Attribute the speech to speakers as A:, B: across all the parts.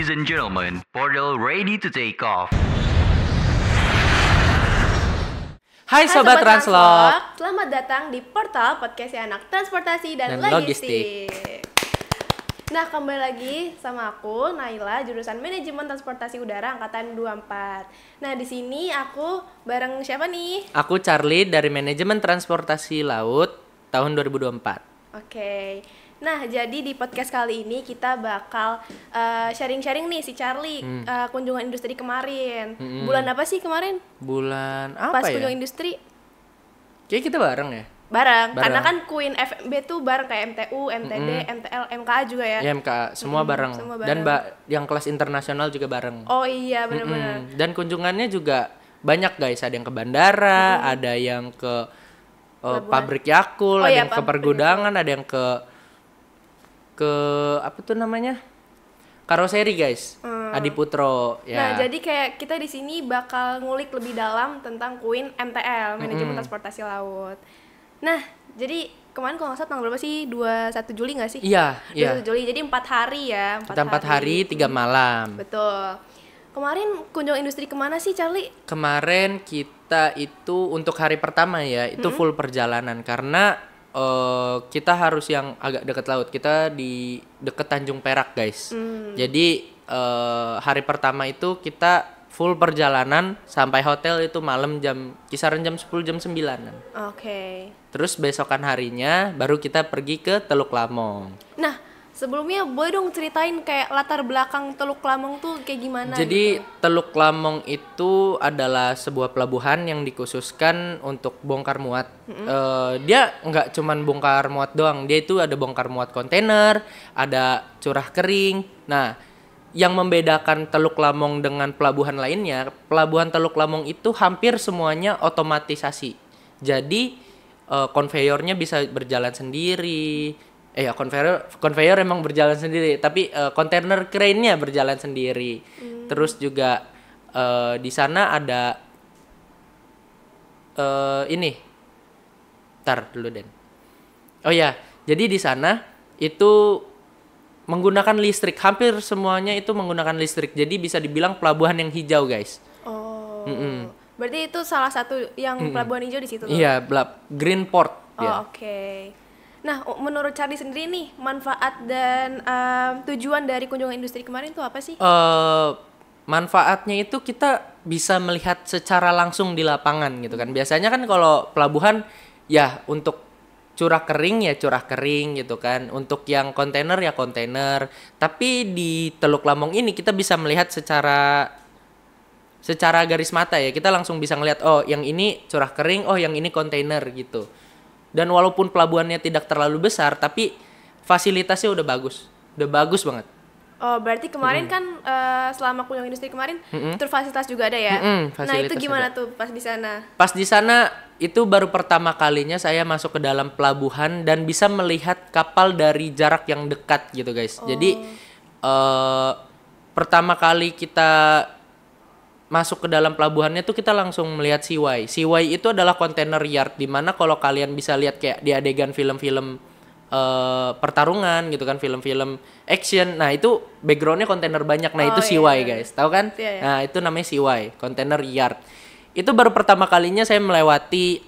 A: Ladies and gentlemen, portal ready to take off.
B: Hai Sobat Translog,
C: selamat datang di portal podcast anak transportasi dan
B: logistik.
C: Nah, kembali lagi sama aku Naila, jurusan Manajemen Transportasi Udara angkatan 24. Nah, di sini aku bareng siapa nih?
B: Aku Charlie dari Manajemen Transportasi Laut tahun 2024.
C: Oke. Nah, jadi di podcast kali ini kita bakal sharing-sharing nih si Charlie kunjungan industri kemarin. Bulan apa sih kemarin?
B: Bulan apa
C: Pas
B: ya?
C: kunjungan industri
B: Kayaknya kita bareng ya?
C: bareng. Karena kan Queen FMB tuh bareng kayak MTU, MTD, MTL, MKA juga ya.
B: Ya MK, semua bareng.
C: semua
B: Dan
C: bareng.
B: yang kelas internasional juga bareng.
C: Oh iya, benar-benar.
B: Dan kunjungannya juga banyak guys, ada yang ke bandara, ada yang ke pabrik Yakult, ada yang ke pergudangan, ada yang ke apa tuh namanya? Karoseri guys. Adiputro ya.
C: Nah, jadi kayak kita di sini bakal ngulik lebih dalam tentang Queen MTL, Manajemen Transportasi Laut. Nah, jadi kemarin kalau nggak salah tanggal berapa sih? 21 Juli nggak sih?
B: Iya,
C: 21 Juli, jadi 4 hari ya.
B: Kita 4 hari, 3 malam.
C: Betul. Kemarin kunjungan industri kemana sih, Charlie?
B: Kemarin kita itu untuk hari pertama ya, itu full perjalanan karena kita harus yang agak dekat laut. Kita di dekat Tanjung Perak, guys. Jadi hari pertama itu kita full perjalanan sampai hotel itu malam kisaran jam 10 jam 9-an.
C: Oke.
B: Terus besokan harinya baru kita pergi ke Teluk Lamong.
C: Nah, sebelumnya boleh dong ceritain kayak latar belakang Teluk Lamong tuh kayak gimana?
B: Jadi
C: gitu?
B: Teluk Lamong itu adalah sebuah pelabuhan yang dikhususkan untuk bongkar muat. Dia nggak cuman bongkar muat doang, dia itu ada bongkar muat kontainer, ada curah kering. Nah, yang membedakan Teluk Lamong dengan pelabuhan lainnya, pelabuhan Teluk Lamong itu hampir semuanya otomatisasi. Jadi konveyornya bisa berjalan sendiri. Ya konveyor emang berjalan sendiri, tapi kontainer crane-nya berjalan sendiri. Terus juga di sana ada ini. Tar dulu Den. Oh ya, jadi di sana itu menggunakan listrik. Hampir semuanya itu menggunakan listrik. Jadi bisa dibilang pelabuhan yang hijau, guys.
C: Oh. Berarti itu salah satu yang pelabuhan hijau di situ tuh.
B: Iya, Green Port.
C: Oh,
B: ya.
C: Oke. Nah, menurut Charlie sendiri nih, manfaat dan tujuan dari kunjungan industri kemarin tuh apa sih?
B: Manfaatnya itu kita bisa melihat secara langsung di lapangan gitu kan. Biasanya kan kalau pelabuhan ya untuk curah kering ya curah kering gitu kan. Untuk yang kontainer ya kontainer. Tapi di Teluk Lamong ini kita bisa melihat secara garis mata ya. Kita langsung bisa ngelihat oh yang ini curah kering, oh yang ini kontainer gitu. Dan walaupun pelabuhannya tidak terlalu besar, tapi fasilitasnya udah bagus banget.
C: Oh, berarti kemarin kan selama kunjungan industri kemarin tur fasilitas juga ada ya? Nah, itu gimana tuh pas di sana?
B: Pas di sana itu baru pertama kalinya saya masuk ke dalam pelabuhan dan bisa melihat kapal dari jarak yang dekat gitu guys. Jadi pertama kali kita masuk ke dalam pelabuhannya tuh kita langsung melihat Seaway. Seaway itu adalah container yard, di mana kalau kalian bisa lihat kayak di adegan film-film pertarungan gitu kan, film-film action. Nah, itu backgroundnya kontainer banyak. Nah, itu Seaway guys. Tahu kan?
C: Iya.
B: Nah, itu namanya Seaway, container yard. Itu baru pertama kalinya saya melewati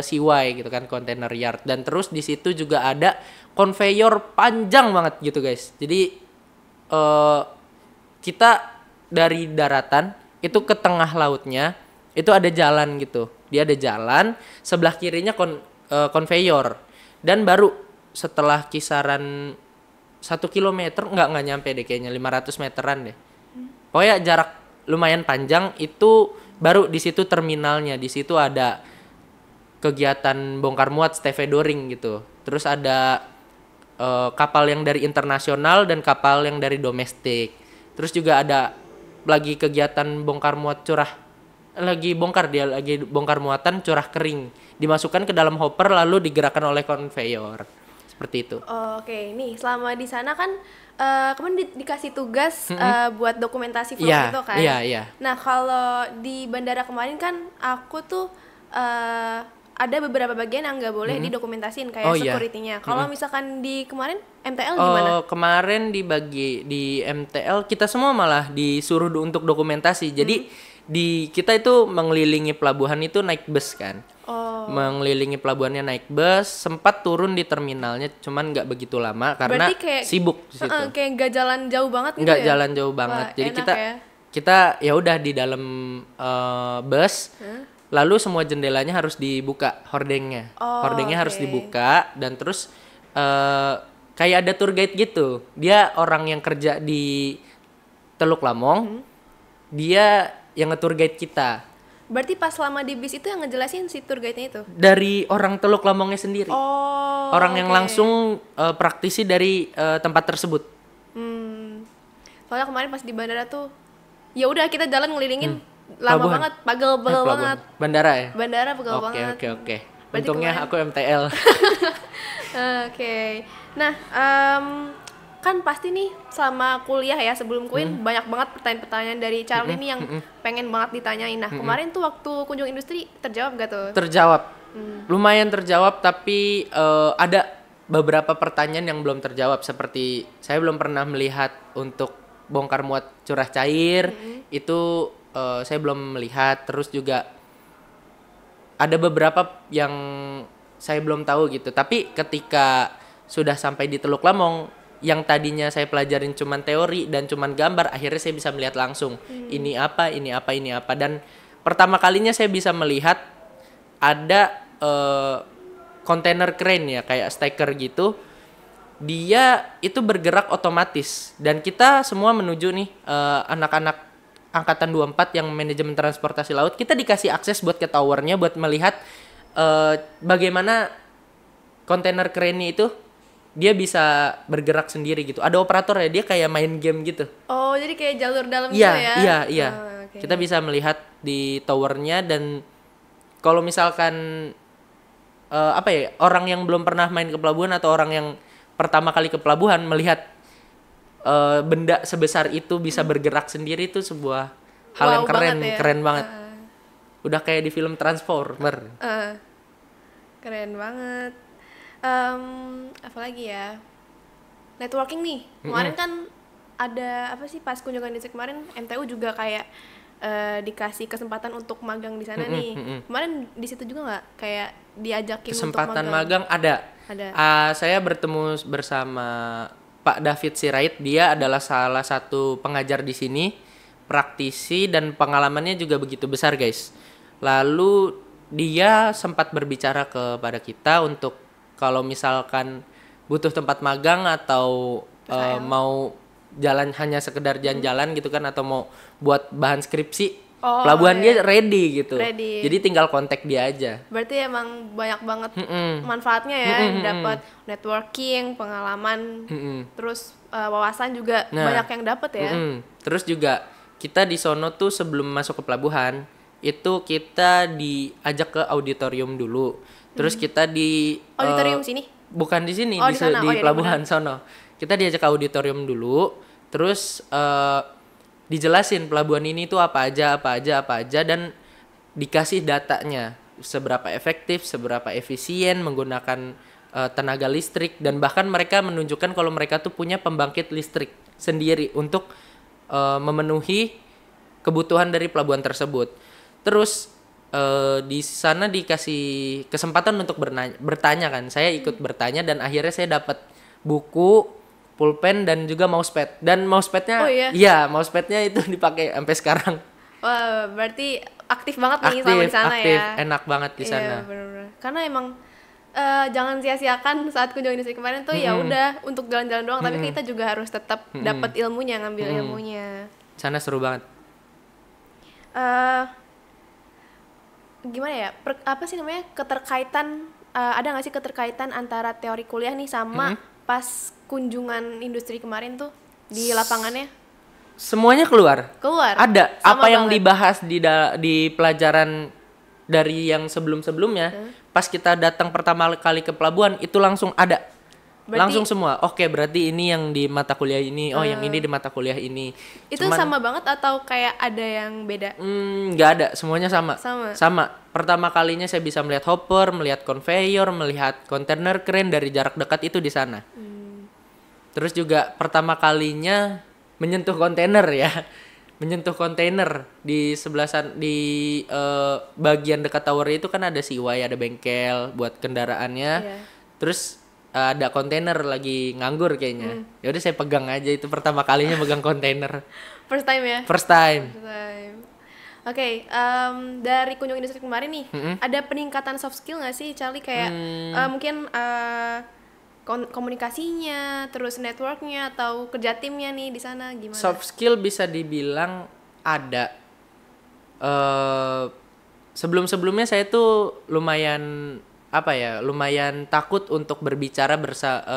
B: Seaway gitu kan, container yard. Dan terus di situ juga ada konveyor panjang banget gitu guys. Jadi kita dari daratan itu ke tengah lautnya itu ada jalan gitu. Dia ada jalan, sebelah kirinya konveyor. Dan baru setelah kisaran 1 kilometer nggak nyampe deh kayaknya 500 meteran deh. Pokoknya jarak lumayan panjang itu baru di situ terminalnya. Di situ ada kegiatan bongkar muat stevedoring gitu. Terus ada kapal yang dari internasional dan kapal yang dari domestik. Terus juga ada lagi kegiatan bongkar muat lagi bongkar muatan curah kering, dimasukkan ke dalam hopper lalu digerakkan oleh konveyor seperti itu.
C: Oke, nih selama di sana kan kemarin dikasih tugas buat dokumentasi vlog gitu kan.
B: Iya.
C: Nah, kalau di bandara kemarin kan aku tuh ada beberapa bagian yang nggak boleh didokumentasin kayak
B: Oh, iya.
C: security-nya. Kalau misalkan di kemarin MTL gimana?
B: Kemarin dibagi di MTL kita semua malah disuruh untuk dokumentasi. Jadi di kita itu mengelilingi pelabuhan itu naik bus kan.
C: Oh,
B: Mengelilingi pelabuhannya naik bus, sempat turun di terminalnya, cuman nggak begitu lama karena
C: berarti kayak
B: sibuk di situ.
C: kayak nggak jalan jauh banget gitu
B: Nggak
C: ya?
B: jalan jauh banget.
C: Wah,
B: Jadi
C: enak
B: kita
C: ya.
B: kita ya udah di dalam bus. Lalu semua jendelanya harus dibuka, hordengnya.
C: Oh,
B: Hordengnya harus
C: oke.
B: dibuka dan terus kayak ada tour guide gitu. Dia orang yang kerja di Teluk Lamong. Dia yang nge-tour guide kita.
C: Berarti pas selama di bis itu yang ngejelasin si tour guide-nya itu?
B: Dari orang Teluk Lamongnya sendiri.
C: Oh,
B: Orang yang
C: oke.
B: langsung praktisi dari tempat tersebut.
C: Soalnya kemarin pas di bandara tuh, ya udah kita jalan ngelilingin lama
B: Pelabuhan.
C: banget, pegel
B: Pelabuhan.
C: banget.
B: Bandara ya?
C: Bandara pegel
B: Oke,
C: banget.
B: oke.
C: Berarti
B: Untungnya
C: kemarin-
B: aku MTL.
C: Oke. Nah, kan pasti nih selama kuliah ya sebelum Queen banyak banget pertanyaan-pertanyaan dari Charlie nih yang pengen banget ditanyain. Nah, kemarin tuh waktu kunjung industri terjawab gak tuh?
B: Terjawab. Lumayan terjawab tapi ada beberapa pertanyaan yang belum terjawab seperti saya belum pernah melihat untuk bongkar muat curah cair itu saya belum melihat, terus juga ada beberapa yang saya belum tahu gitu. Tapi ketika sudah sampai di Teluk Lamong yang tadinya saya pelajarin cuman teori dan cuman gambar, akhirnya saya bisa melihat langsung ini apa, ini apa, ini apa. Dan pertama kalinya saya bisa melihat ada kontainer crane ya kayak stacker gitu. Dia itu bergerak otomatis dan kita semua menuju nih anak-anak angkatan 24 yang manajemen transportasi laut, kita dikasih akses buat ke towernya buat melihat bagaimana kontainer crane itu dia bisa bergerak sendiri gitu. Ada operator ya, dia kayak main game gitu.
C: Oh, jadi kayak jalur dalam
B: Iya,
C: gitu ya?
B: iya.
C: Oh, oke.
B: Kita bisa melihat di towernya dan kalau misalkan orang yang belum pernah main ke pelabuhan atau orang yang pertama kali ke pelabuhan melihat benda sebesar itu bisa bergerak sendiri itu sebuah hal
C: Wow
B: yang keren,
C: banget ya.
B: keren banget. Udah kayak di film Transformer.
C: Keren banget. Apa lagi ya? Networking nih. Kemarin kan ada apa sih pas kunjungan industri kemarin MTU juga kayak dikasih kesempatan untuk magang di sana nih. Kemarin di situ juga nggak kayak diajakin
B: Kesempatan
C: untuk
B: magang ada.
C: Ada.
B: Saya bertemu bersama Pak David Sirait. Dia adalah salah satu pengajar di sini, praktisi dan pengalamannya juga begitu besar, guys. Lalu dia sempat berbicara kepada kita untuk kalau misalkan butuh tempat magang atau mau jalan hanya sekedar jalan-jalan gitu kan atau mau buat bahan skripsi,
C: Oh,
B: pelabuhan
C: iya.
B: dia ready gitu.
C: Ready.
B: Jadi tinggal kontak dia aja.
C: Berarti emang banyak banget manfaatnya ya, dapat networking, pengalaman, terus wawasan juga
B: Nah,
C: banyak yang dapat ya.
B: Terus juga kita di sono tuh sebelum masuk ke pelabuhan itu kita diajak ke auditorium dulu. Terus kita di
C: Auditorium sini?
B: bukan di sini,
C: Oh,
B: di
C: di sana.
B: di
C: Oh, iya,
B: pelabuhan sono. Kita diajak ke auditorium dulu, terus dijelasin pelabuhan ini tuh apa aja dan dikasih datanya seberapa efektif, seberapa efisien menggunakan tenaga listrik dan bahkan mereka menunjukkan kalau mereka tuh punya pembangkit listrik sendiri untuk memenuhi kebutuhan dari pelabuhan tersebut. Terus di sana dikasih kesempatan untuk bertanya kan. Saya ikut bertanya dan akhirnya saya dapat buku, pulpen dan juga mousepad. Dan mousepadnya,
C: Oh, iya?
B: iya mousepadnya itu dipakai sampai sekarang.
C: Wah, berarti aktif banget nih selama di sana
B: aktif,
C: ya.
B: enak banget di sana.
C: Iya, benar-benar. Karena emang jangan sia-siakan saat kunjungan industri kemarin tuh ya udah untuk jalan-jalan doang, tapi kita juga harus tetap dapat ilmunya, ngambil ilmunya.
B: Sana seru banget.
C: Gimana ya? Apa sih namanya? Keterkaitan ada nggak sih keterkaitan antara teori kuliah nih sama pas kunjungan industri kemarin tuh di lapangannya?
B: Semuanya keluar.
C: Keluar.
B: Ada
C: Sama
B: apa yang
C: banget.
B: dibahas di pelajaran dari yang sebelum-sebelumnya. Pas kita datang pertama kali ke pelabuhan itu langsung ada. langsung semua. Oke, berarti ini yang di mata kuliah ini, oh yang ini di mata kuliah ini.
C: Itu sama banget atau kayak ada yang beda?
B: Nggak ada, semuanya sama.
C: Sama.
B: Pertama kalinya saya bisa melihat hopper, melihat conveyor, melihat kontainer crane dari jarak dekat itu di sana. Terus juga pertama kalinya menyentuh kontainer ya. Menyentuh kontainer di bagian dekat tower itu kan ada seaway, ada bengkel buat kendaraannya.
C: Iya.
B: Terus ada kontainer lagi nganggur kayaknya. Ya udah saya pegang aja, itu pertama kalinya megang kontainer.
C: First time ya?
B: First time.
C: Oke, dari kunjungan industri kemarin nih, ada peningkatan soft skill nggak sih, Charlie? Kayak mungkin komunikasinya, terus networknya atau kerja timnya nih di sana gimana?
B: Soft skill bisa dibilang ada. Sebelumnya saya tuh lumayan takut untuk berbicara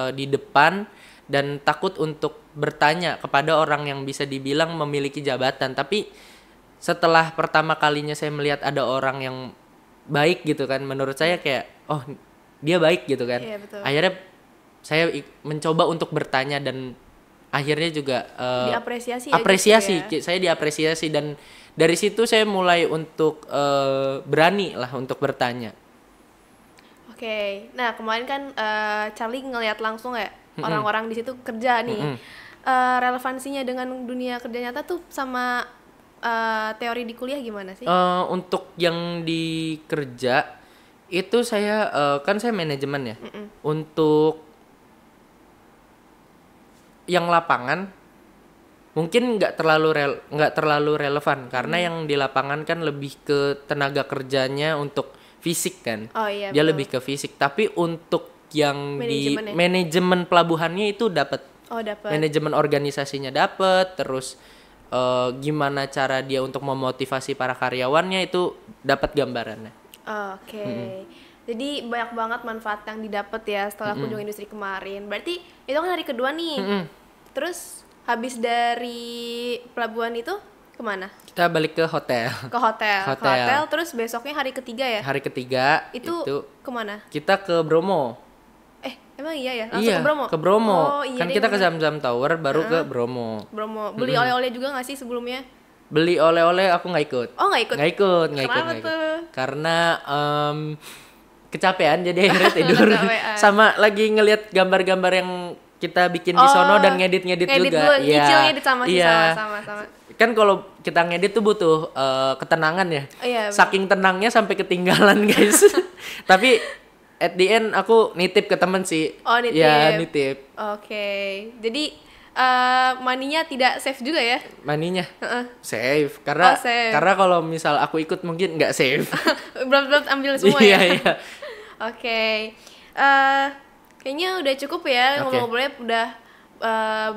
B: di depan dan takut untuk bertanya kepada orang yang bisa dibilang memiliki jabatan. Tapi setelah pertama kalinya saya melihat ada orang yang baik gitu kan, menurut saya kayak oh dia baik gitu kan.
C: Iya, betul.
B: Akhirnya saya mencoba untuk bertanya dan akhirnya juga
C: diapresiasi
B: gitu ya. Saya diapresiasi dan dari situ saya mulai untuk berani lah untuk bertanya.
C: Oke. Nah, kemarin kan Charlie ngelihat langsung ya orang-orang di situ kerja nih. Relevansinya dengan dunia kerja nyata tuh sama teori di kuliah gimana sih?
B: Untuk yang di kerja itu saya kan saya manajemen ya. Untuk yang lapangan mungkin nggak terlalu relevan karena yang di lapangan kan lebih ke tenaga kerjanya untuk fisik kan.
C: Oh, iya,
B: dia
C: betul.
B: lebih ke fisik. Tapi untuk yang di
C: Manajemen ya?
B: manajemen pelabuhannya itu dapat.
C: Oh, dapat.
B: Manajemen organisasinya dapat, terus gimana cara dia untuk memotivasi para karyawannya itu dapat gambarannya.
C: Oke. Jadi banyak banget manfaat yang didapat ya setelah kunjungan industri kemarin. Berarti itu kan hari kedua nih. Terus habis dari pelabuhan itu kemana?
B: Kita balik ke hotel.
C: Ke hotel. Terus besoknya hari ketiga ya?
B: Hari ketiga
C: Itu kemana?
B: kita ke Bromo.
C: Emang iya ya? Langsung ke Bromo?
B: Ke Bromo.
C: Oh, iya
B: Kan
C: deh,
B: kita ke
C: bener.
B: Zamzam Tower baru ke Bromo.
C: Beli oleh-oleh juga gak sih sebelumnya?
B: Beli oleh-oleh aku nggak ikut.
C: Oh, nggak ikut?
B: Nggak ikut.
C: Kenapa tuh?
B: Karena kecapean jadi akhirnya tidur.
C: Kecapean.
B: Sama lagi ngelihat gambar-gambar yang kita bikin di sono dan ngedit juga.
C: Dulu, nyicil ngedit sama sih,
B: Iya.
C: sama.
B: Kan kalau kita ngedit tuh butuh ketenangan ya.
C: Iya,
B: saking tenangnya sampai ketinggalan guys. Tapi at the end aku nitip ke temen sih.
C: Oh, nitip.
B: Ya nitip.
C: Oke. Jadi maninya tidak safe juga ya?
B: Maninya safe karena
C: safe.
B: karena kalau misal aku ikut mungkin nggak safe.
C: Berat-berat ambil semua ya?
B: Iya.
C: Oke. Kayaknya udah cukup ya ngobrol-ngobrolnya udah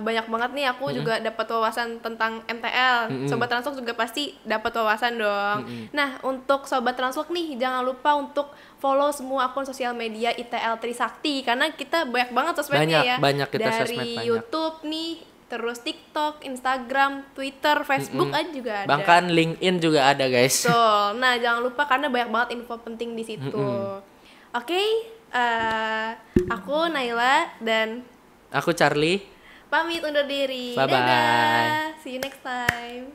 C: banyak banget nih. Aku juga dapat wawasan tentang MTL. Sobat Transwork juga pasti dapat wawasan dong. Nah, untuk Sobat Transwork nih jangan lupa untuk follow semua akun sosial media ITL Trisakti karena kita banyak banget sosmednya ya.
B: Banyak kita
C: dari
B: sosmed banyak.
C: YouTube nih, terus TikTok, Instagram, Twitter, Facebook aja juga ada.
B: Bahkan LinkedIn juga ada guys.
C: Betul. Nah, jangan lupa karena banyak banget info penting di situ. Oke, aku Naila dan
B: Aku Charlie.
C: pamit undur diri.
B: Bye-bye.
C: Dadah. See you next time.